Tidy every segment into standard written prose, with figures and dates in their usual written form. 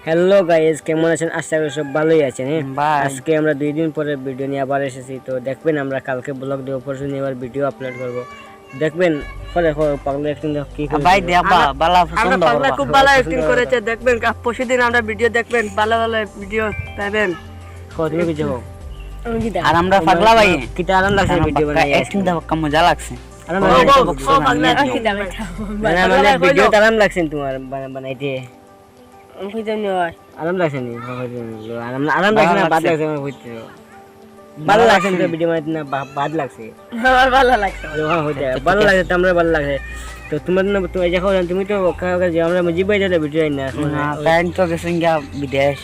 Hello guys, কেমন আছেন? আশা করি সব ভালোই আছেন। আজকে আমরা 2 দিন পরে ভিডিও নিয়ে আবার এসেছি। তো দেখবেন আমরা কালকে ব্লগ দেব, পরশু নিয়ে আবার ভিডিও আপলোড করব। দেখবেন দেখো পাগলা অ্যাক্টিং কি করে ভাই দেবা বালা পছন্দ আমরা পাগলা করবা খুব ভালো অ্যাক্টিং করেছে। দেখবেন পরশুদিন আমরা ভিডিও দেখবেন, ভালো ভালো ভিডিও পাবেন। তুমি কি যাও আর আমরা পাগলা ভাই কিটা আরাম লাগছে ভিডিও বানাই অ্যাক্টিং দাও কাম মজা লাগছে আরাম ও লাগছে পাগলা মানে ভিডিও আরাম লাগছে তোমার বানাইতে বুঝতে নয় আরাম লাগছে নি আরাম লাগছে না বাদ লাগছে আমার হইতে ভালো লাগছে তো ভিডিও বানাইতে না বাদ লাগছে আমার ভালো লাগছে। যখন হইতে ভালো লাগছে তো আমরা ভালো লাগছে। তো তোমার না তুমি দেখো তুমি তো যে আমরা জিবাই দিলে ভিডিও না প্যান্ট তো গেছেন গিয়া বিদেশ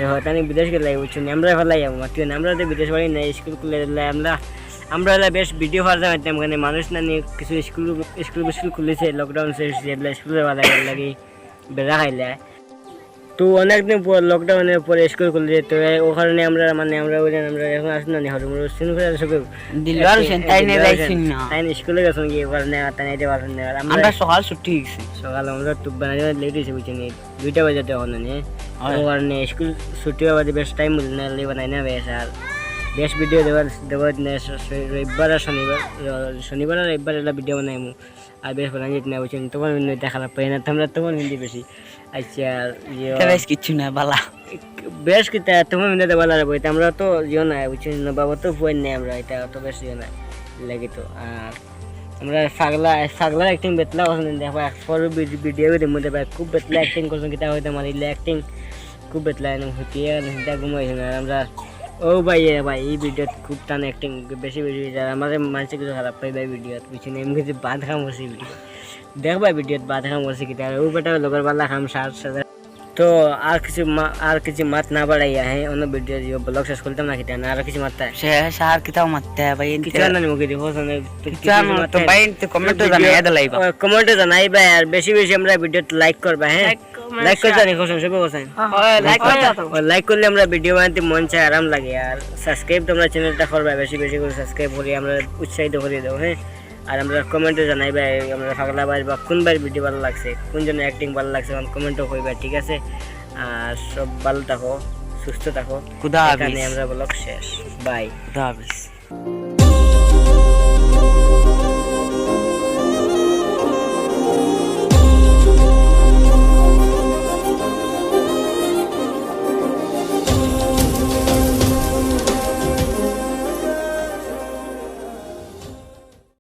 হয় তাই বিদেশ গেলে বুঝছো আমরা ভালাই মাতি আমরা তো বিদেশ বাড়ি না স্কুল খুলে দিলে আমরা বেশ ভিডিও ফার যাইতাম মানে মানুষ না নিয়ে কিছু স্কুল খুলেছে লকডাউন শেষ স্কুলে ভালো লাগে বেড়া খাইলে। তো অনেকদিন পর লকডাউনের পরে স্কুল খুলে তো ও কারণে আমরা এখন আসুন না হরমুর সব দিলবার সেন তাই নে যাইছিন না তাই স্কুলে গেছেন গিয়ে কারণে তাই নিতে পারেন না। আমরা সকাল ছুটি গেছি সকালে আমরা টুক বানাই লেট হয়েছে বুঝছেন 2টা বাজাতে হন না ও কারণে স্কুল ছুটি হওয়ার বেশ টাইম বলি না বানাই না বেশ আর বেশ ভিডিও দেওয়ার রবিবার আর শনিবার আর রবিবার একটা ভিডিও বানাই আর বেশ বানাই যেতে না বুঝছেন তোমার দেখা পাই না তোমরা তোমার হিন্দি বেশি আচ্ছা বেশ কিছু না বালা বেশ কিতা তোমার মিনাতে ভালো লাগবে আমরা তো জিও না বুঝছেন বাবা তো ফুয়েন নেই আমরা এটা তো বেশ জিও না লাগে তো। আর আমরা ফাগলা অ্যাক্টিং বেতলা করছেন দেখো ফর ভিডিও মধ্যে খুব বেতলা অ্যাক্টিং করছেন কিতা হইতে আমার অ্যাক্টিং খুব বেতলা হইতে হিন্দি ঘুমাইছেন আর আমরা ও ভাই এই ভিডিও খুব টান অ্যাক্টিং বেশি আমাদের মানুষের কিছু খারাপ পাই ভাই ভিডিও বুঝছেন এমনি কিছু বাদ খাম করছি ভিডিও দেখবা ভিডিওত বাদ খাম করছি কিতা ও বেটা লগর বাল্লা খাম সার তো আর কিছু মাত না বাড়াইয়া হ্যাঁ অন্য ভিডিও ব্লগ শেষ করতাম না কিতা না আর কিছু মাত্রা সার কিতাও মারতে ভাই কিছু না মুখে দেখো তো ভাই তো কমেন্টে জানাই দিলাইবা কমেন্টে জানাইবা আর বেশি আমরা ভিডিও লাইক করবা হ্যাঁ লাইক করে জানি কোন সব কোন লাইক করলে আমরা ভিডিও বানাতে মন চায় আরাম লাগে আর সাবস্ক্রাইব তোমরা চ্যানেলটা করবা বেশি করে সাবস্ক্রাইব করি আমরা উৎসাহিত করে দেবো হ্যাঁ। আর আমরা কমেন্টে জানাইবা আমরা পাগলা ভাই বা কোনবার ভিডিও ভালো লাগছে কোন জন্য অ্যাক্টিং ভালো লাগছে কমেন্টও কইবা ঠিক আছে। আর সব ভালো থাকো সুস্থ থাকো খুদা হাফেজ আমরা ব্লগ শেষ বাই খুদা হাফেজ।